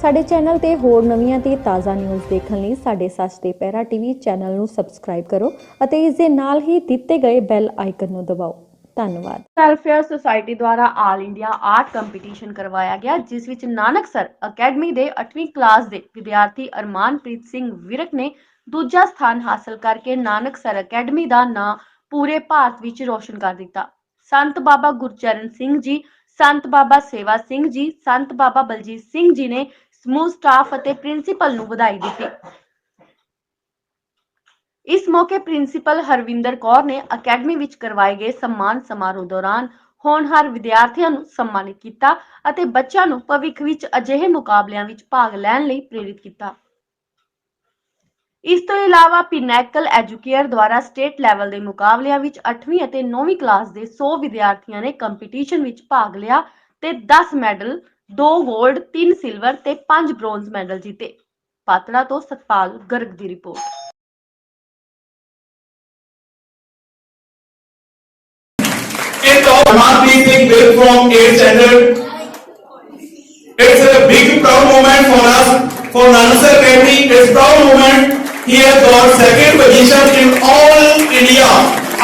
ਸਾਡੇ ਚੈਨਲ ਤੇ ਹੋਰ ਨਵੀਆਂ ਤੇ ਤਾਜ਼ਾ ਨਿਊਜ਼ ਦੇਖਣ ਲਈ ਸਾਡੇ ਸੱਚ ਤੇ ਪਹਿਰਾ ਟੀਵੀ ਚੈਨਲ ਨੂੰ ਸਬਸਕ੍ਰਾਈਬ ਕਰੋ ਅਤੇ ਇਸ ਦੇ ਨਾਲ ਹੀ ਦਿੱਤੇ ਗਏ ਬੈਲ ਆਈਕਨ ਨੂੰ ਦਬਾਓ। ਧੰਨਵਾਦ। ਵੈਲਫੇਅਰ ਸੁਸਾਇਟੀ द्वारा ਆਲ ਇੰਡੀਆ ਆਰਟ ਕੰਪੀਟੀਸ਼ਨ ਕਰਵਾਇਆ ਗਿਆ, ਜਿਸ ਵਿੱਚ ਨਾਨਕਸਰ ਅਕੈਡਮੀ ਦੇ 8ਵੀਂ ਕਲਾਸ ਦੇ ਵਿਦਿਆਰਥੀ ਅਰਮਾਨਪ੍ਰੀਤ ਸਿੰਘ ਵਿਰਕ ਨੇ ਦੂਜਾ ਸਥਾਨ ਹਾਸਲ ਕਰਕੇ ਨਾਨਕਸਰ ਅਕੈਡਮੀ ਦਾ ਨਾਂ ਪੂਰੇ ਭਾਰਤ ਵਿੱਚ ਰੋਸ਼ਨ ਕਰ ਦਿੱਤਾ। ਸੰਤ ਬਾਬਾ ਗੁਰਚਰਨ ਸਿੰਘ ਜੀ, ਸੰਤ ਬਾਬਾ ਸੇਵਾ ਸਿੰਘ ਜੀ, ਸੰਤ ਬਾਬਾ ਬਲਜੀਤ ਸਿੰਘ ਜੀ ਨੇ ਸਮੂਹ ਸਟਾਫ ਅਤੇ ਪ੍ਰਿੰਸੀਪਲ ਨੂੰ ਵਧਾਈ ਦਿੱਤੀ। इस मौके प्रिंसीपल हरविंदर कौर ने अकैडमी विच करवाए गए सम्मान समारोह दौरान होनहार विद्यार्थियों ਨੂੰ सम्मानित किया ਅਤੇ ਬੱਚਿਆਂ ਨੂੰ ਭਵਿੱਖ ਵਿੱਚ ਅਜਿਹੇ ਮੁਕਾਬਲਿਆਂ ਵਿੱਚ ਭਾਗ ਲੈਣ ਲਈ ਪ੍ਰੇਰਿਤ ਕੀਤਾ। ਇਸ ਤੋਂ ਇਲਾਵਾ ਪਿਨੈਕਲ ਐਜੂਕੇਅਰ ਦੁਆਰਾ ਸਟੇਟ ਲੈਵਲ ਦੇ ਮੁਕਾਬਲਿਆਂ ਵਿੱਚ 8ਵੀਂ ਅਤੇ 9ਵੀਂ ਕਲਾਸ ਦੇ 100 ਵਿਦਿਆਰਥੀਆਂ ਨੇ ਕੰਪੀਟੀਸ਼ਨ ਵਿੱਚ ਭਾਗ ਲਿਆ ਤੇ 10 ਮੈਡਲ, 2 ਗੋਲਡ, 3 ਸਿਲਵਰ ਤੇ 5 ਬ੍ਰੌਂਜ਼ ਮੈਡਲ ਜਿੱਤੇ। ਪਾਤੜਾ ਤੋਂ ਸਤਪਾਲ ਗਰਗ ਦੀ report. Armanpreet Singh Virak from 8th standard. It's a big proud moment for us, for Nansar Academy. It's a proud moment. He has got second position in all India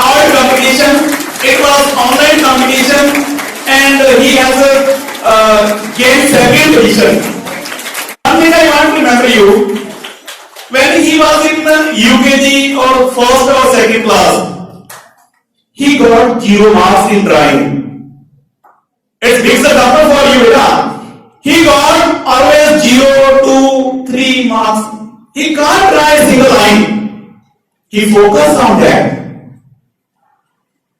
art competition. It was online competition and he has gained second position. One thing I want to remember you, when he was in UKG or first or second class, he got 0 marks in drawing. It's big example for you, beta. He got always 0, 2, 3 marks. He can't draw a single line. He focused on that.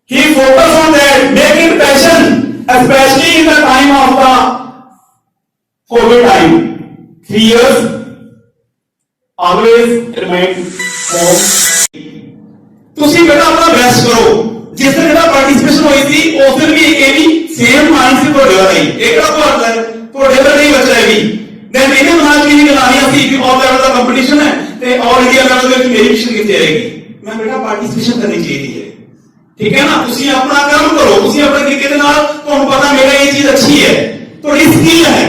He focused on that, make it passion, especially in the time of the COVID time. 3 years, always remain home. ਤੁਸੀਂ ਬੇਟਾ ਆਪਣਾ best ਕਰੋ। जिस दिन participation हुई थी उस दिन भी ये भी सेम माइंड से थोड़े वाला ही एक बात है थोड़े वाला नहीं बच्चा है भी देन इन्हें मना के नहीं गलानियां सी कि ऑल लेवल का कंपटीशन है ते ऑल इंडिया लेवल पे मेरी मिशन कितनी रहेगी। मैं बेटा पार्टिसिपेशन करनी चाहिए है, ठीक है ना। तुसी अपना काम करो, तुसी अपने तरीके दे नाल ਤੁਹਾਨੂੰ पता मेरा ये चीज अच्छी है, थोड़ी स्किल है,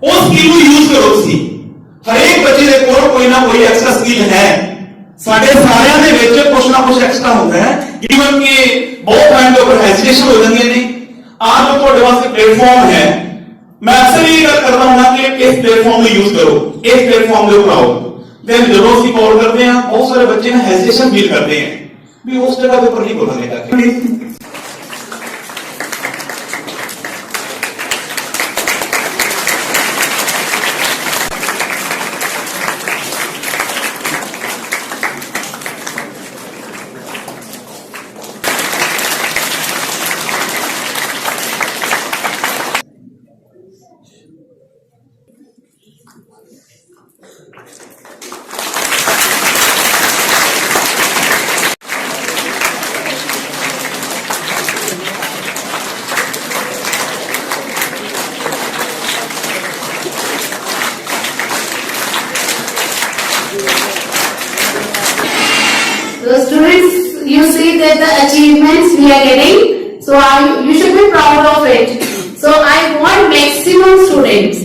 उस स्किल ਨੂੰ यूज करो। तुसी हर एक बच्चे दे कोल कोई ना कोई एक्स्ट्रा स्किल है। ਸਾਡੇ ਸਾਰਿਆਂ ਦੇ ਵਿੱਚ ਕੁਝ ਨਾ ਕੁਝ ਐਕਸਟਰਾ ਹੁੰਦਾ ਹੈ, ਈਵਨ ਕਿ ਬਹੁਤ ਟਾਈਮ ਦੇ ਉੱਪਰ ਹੈਜ਼ਿਟੇਸ਼ਨ ਹੋ ਜਾਂਦੀਆਂ ਨੇ। ਆਹ ਜੋ ਤੁਹਾਡੇ ਵਾਸਤੇ ਪਲੇਟਫਾਰਮ ਹੈ, ਮੈਂ ਅਕਸਰ ਇਹ ਗੱਲ ਕਰਦਾ ਹਾਂ ਕਿ ਇਸ ਪਲੇਟਫਾਰਮ ਨੂੰ ਯੂਜ਼ ਕਰੋ, ਇਸ ਪਲੇਟਫਾਰਮ ਦੇ ਉੱਪਰ ਆਓ। ਦੈਨ ਜਦੋਂ ਅਸੀਂ ਕਾਲ ਕਰਦੇ ਹਾਂ ਬਹੁਤ ਸਾਰੇ ਬੱਚੇ ਨਾ ਹੈਜ਼ਿਟੇਸ਼ਨ ਫੀਲ ਕਰਦੇ ਹੈ ਵੀ ਉਸ ਜਗ੍ਹਾ ਦੇ ਉੱਪਰ ਨਹੀਂ ਬੋਲਾਂਗੇ ਜਾ ਕੇ। So students, you see that the achievements we are getting, so you should be proud of it. So I want maximum students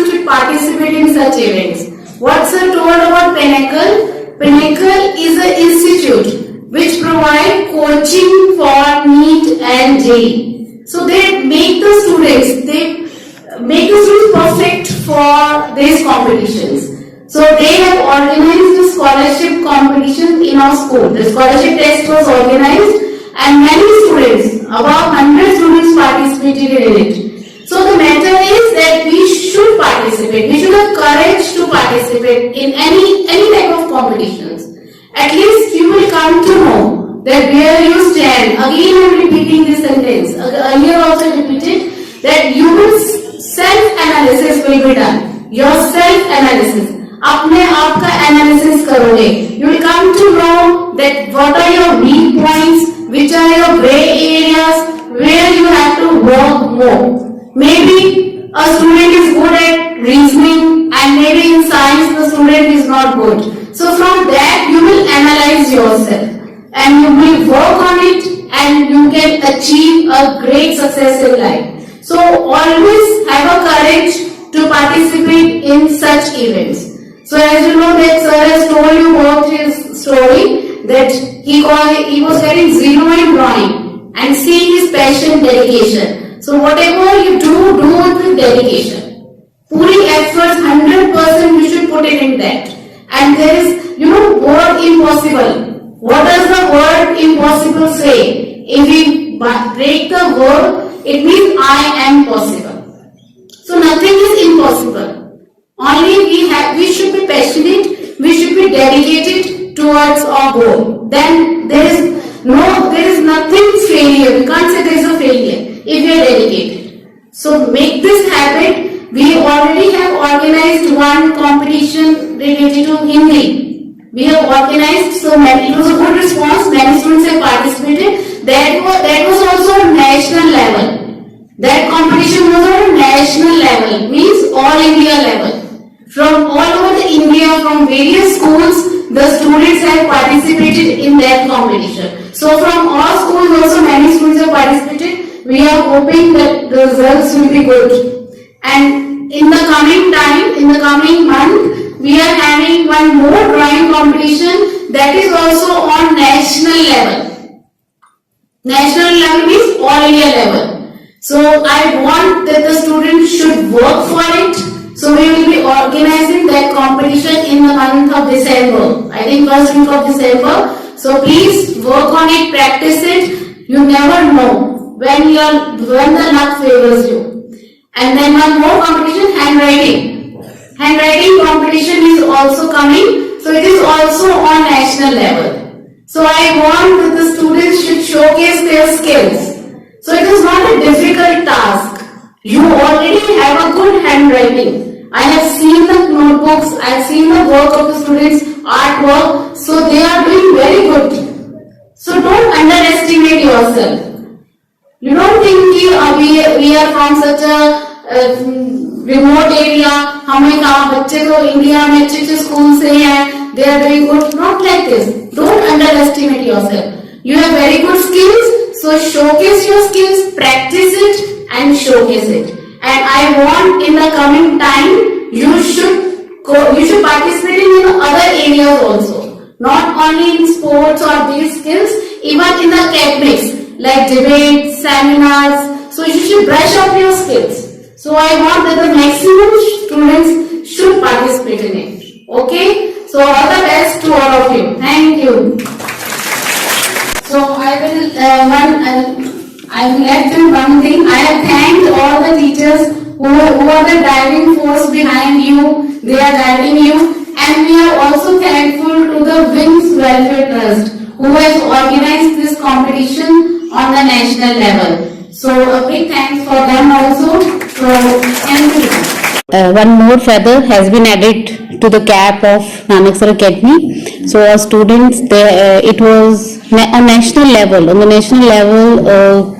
should participate in such events. What sir told about Pinnacle? Pinnacle is an institute which provide coaching for NEET and JEE. So they make the students perfect for these competitions. So they have organized the scholarship competition in our school. The scholarship test was organized and many students, about 100 students participated in it. So the matter is that we should participate. We should have courage to participate in any type of competitions. At least you will come to know that where you stand. Again I am repeating this sentence. Earlier also repeated that you will self-analysis will be done. Your self-analysis. अपने आप का analysis करोगे, you will come to know that what are your weak points, which are your gray areas, where you have to work more. Maybe a student is good at reasoning and maybe in science the student is not good. So from that you will analyze yourself and you will work on it and you can achieve a great success in life. So always have a courage to participate in such events. So as you know that sir has told you about his story that he was getting 0 in drawing and seeing his passion, dedication. So whatever you do it with dedication. Puri efforts, 100% you should put it in that. And there is, word impossible. What does the word impossible say? If we break the word, it means I am possible. So nothing is impossible. Only we should be passionate, we should be dedicated towards our goal. Then there is nothing failure. We can't say there is a failure if we are dedicated. So make this habit. We already have organized one competition related to Hindi. We have organized so many. It was a good response. Many students have participated. That was also national level. That competition was on national level, means all India level. From all over the India, from various schools, the students have participated in that competition. So from all schools also many students have participated. We are hoping that the results will be good. And in the coming time, in the coming month, we are having one more drawing competition that is also on national level. National level means all India level. So I want that the students should work for it. So we will be organizing that competition in the month of December. I think first week of December. So please work on it, practice it. You never know when the luck favors you. And then one more competition, handwriting. Handwriting competition is also coming. So it is also on national level. So I want that the students should showcase their skills. So it is not a difficult task. You already have a good handwriting. I have seen the notebooks, I have seen the work of the students, artwork, so they are doing very good. So don't underestimate yourself. You don't think we are from such a remote area, हमें कहाँ बच्चे को India में अच्छे school से हैं, they are doing good. Not like this. Don't underestimate yourself. You have very good skills, so showcase your skills, practice it and showcase it. And I want in the coming time you should participate in other areas also. Not only in sports or these skills, even in the academics like debates, seminars. So you should brush up your skills. So I want that the maximum students should participate in it. Okay? So all the best to all of you. Thank you. So I will let you one thing. I have thanked all the teachers who are the driving force behind you. They are guiding you. And we are also thankful to the Wings Welfare Trust who has organized this competition on the national level. So a big thanks for them also. So thank you. One more feather has been added to the cap of Nanak Sar Academy. So our students, it was on national level. On the national level,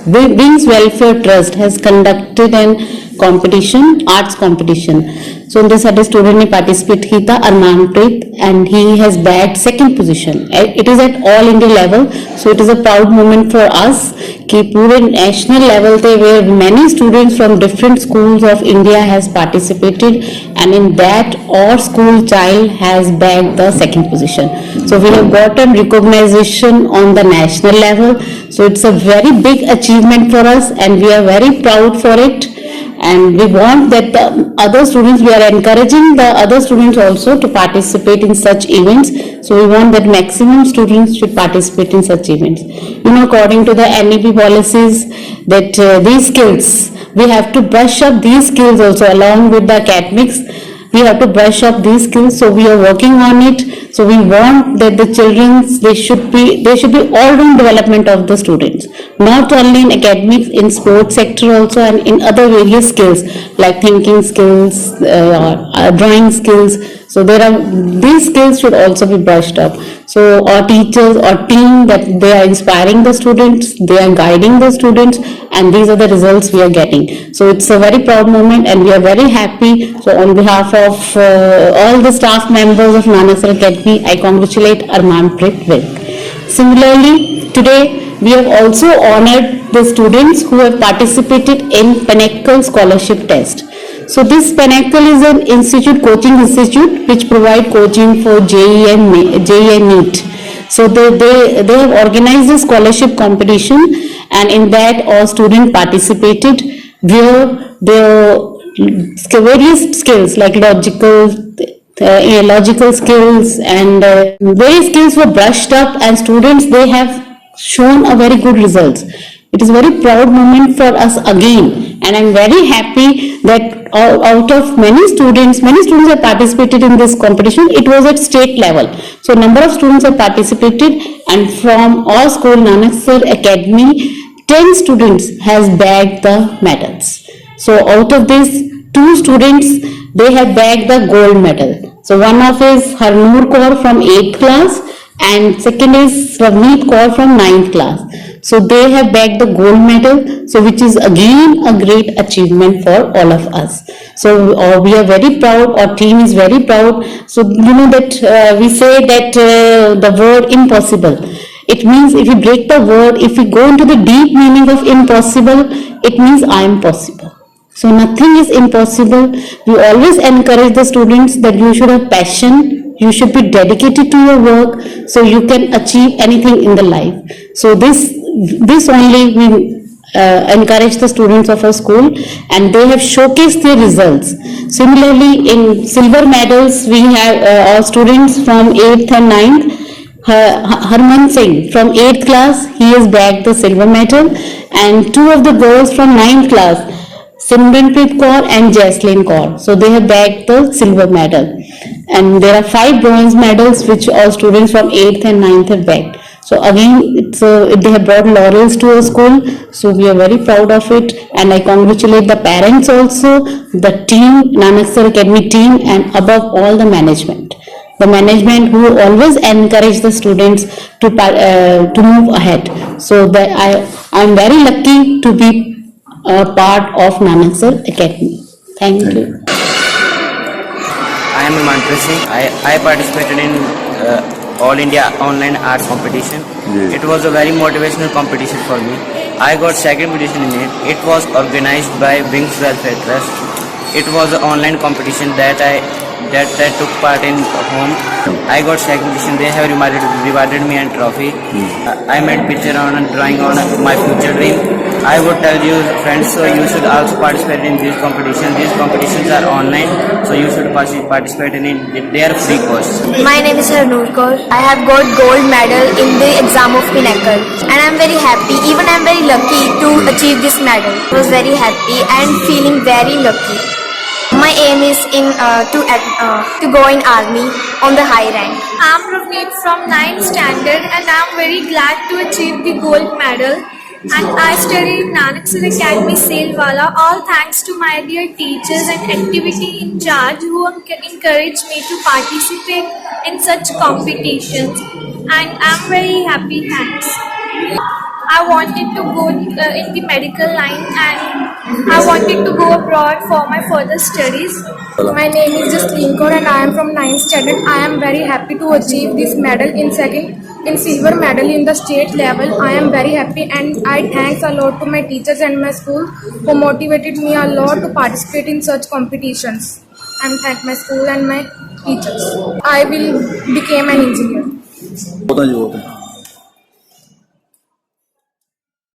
Wings Welfare Trust has conducted an competition, arts competition. So उनके सारे student ने participate किया था, अरमानप्रीत, and he has bagged second position. It is at all India level, so it is a proud moment for us कि पूरे national level पे where many students from different schools of India has participated, and in that our school child has bagged the second position. So we have gotten recognition on the national level. So it's a very big achievement for us, and we are very proud for it. And we want that the other students, we are encouraging the other students also to participate in such events. So we want that maximum students should participate in such events. According to the NEP policies, that these skills, we have to brush up these skills also along with the academics. We have to brush up these skills, so we are working on it. So we want that the children, they should be all-round development of the students, not only in academics, in sports sector also, and in other various skills like thinking skills, drawing skills. So these skills should also be brushed up. So our teachers, our team, that they are inspiring the students, they are guiding the students, and these are the results we are getting. So it's a very proud moment, and we are very happy. So on behalf of all the staff members of Nanak Sar Academy, I congratulate Armanpreet Virk. Similarly, today we have also honored the students who have participated in Pinnacle Scholarship Test. So this Pinnacle is an institute, coaching institute, which provide coaching for JEE and NEET. So they have organized a scholarship competition, and in that all students participated, where their various skills like logical skills and various skills were brushed up, and students, they have shown a very good results. It is a very proud moment for us again, and I'm very happy that out of many students have participated in this competition. It was at state level, so number of students have participated, and from our school, Nanak Sir Academy, 10 students has bagged the medals. So out of this, 2 students, they have bagged the gold medal. So one of is Harnoor Kaur from 8th class, and second is Ravneet Kaur from 9th class. So they have bagged the gold medal, so which is again a great achievement for all of us. So we are very proud, our team is very proud. So you know that we say that the word impossible, it means if you break the word, if you go into the deep meaning of impossible, it means I am possible. So nothing is impossible. We always encourage the students that you should have passion, you should be dedicated to your work, so you can achieve anything in the life. So this only we encourage the students of our school, and they have showcased their results. Similarly, in silver medals, we have our students from 8th and 9th. Harman Singh from 8th class, he has bagged the silver medal, and 2 of the girls from 9th class, Simranpreet Kaur and Jaislin Kaur. So they have bagged the silver medal. And there are 5 bronze medals which all students from 8th and 9th have bagged. So again, they have brought laurels to our school. So we are very proud of it. And I congratulate the parents also, the team, Nanak Sir Academy team, and above all the management. The management who always encourage the students to move ahead. So that I am very lucky to be a part of Nanak Sir Academy. Thank you. I am Manpreet Singh. I participated in All India Online Art Competition. It was a very motivational competition for me. I got second position in it. It was organized by Wings Welfare Trust. It was an online competition that I took part in home. I got second position. They have rewarded me and trophy. I made picture on and drawing on my future dream. I would tell you friends, so you should also participate in this competition. These competitions are online, so you should participate in it. They are free course. My name is Harnoor Kaur. I have got gold medal in the exam of Pinnacle, and I am very happy. Even I am very lucky to achieve this medal. I was very happy and feeling very lucky. My aim is to go in army on the high rank. I am Ravneet from 9th standard, and I am very glad to achieve the gold medal. And I study in Nanak Sir Academy, Sailwala. All thanks to my dear teachers and activity in charge who encourage me to participate in such competitions. And I am very happy. Thanks. I wanted to go in the medical line, and I wanted to go abroad for my further studies. My name is Jasleen Kaur, and I am from 9th standard. I am very happy to achieve this medal in silver medal in the state level. I am very happy, and I thanks a lot to my teachers and my school who motivated me a lot to participate in such competitions. And thank my school and my teachers. I will become an engineer.